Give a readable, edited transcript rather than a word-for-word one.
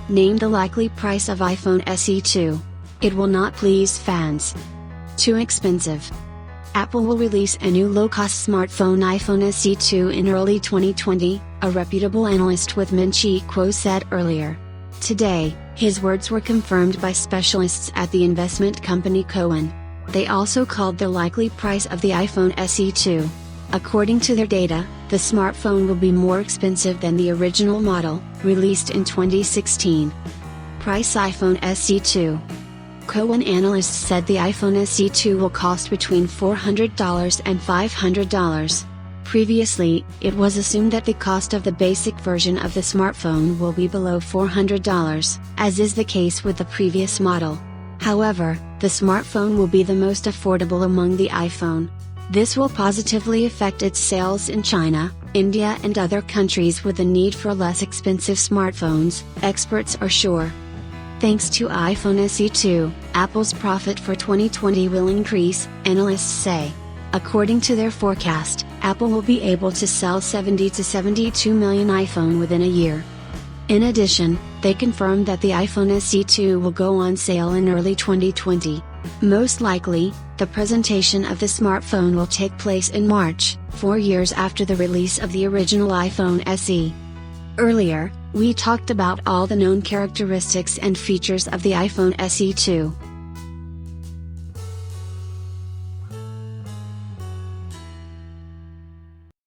named the likely price of iPhone SE2. It will not please fans. Too expensive. Apple will release a new low-cost smartphone iPhone SE2 in early 2020, a reputable analyst with Min-Chi Kuo said earlier. Today, his words were confirmed by specialists at the investment company Cowen. They also called the likely price of the iPhone SE2. According to their data, the smartphone will be more expensive than the original model, released in 2016. Price iPhone SE2. Cowen analysts said the iPhone SE2 will cost between $400 and $500. Previously, it was assumed that the cost of the basic version of the smartphone will be below $400, as is the case with the previous model. However, the smartphone will be the most affordable among the iPhone. This will positively affect its sales in China, India and other countries with the need for less expensive smartphones, experts are sure. Thanks to iPhone SE2, Apple's profit for 2020 will increase, analysts say. According to their forecast, Apple will be able to sell 70 to 72 million iPhone within a year. In addition, they confirmed that the iPhone SE2 will go on sale in early 2020. Most likely, the presentation of the smartphone will take place in March, 4 years after the release of the original iPhone SE. Earlier, we talked about all the known characteristics and features of the iPhone SE2.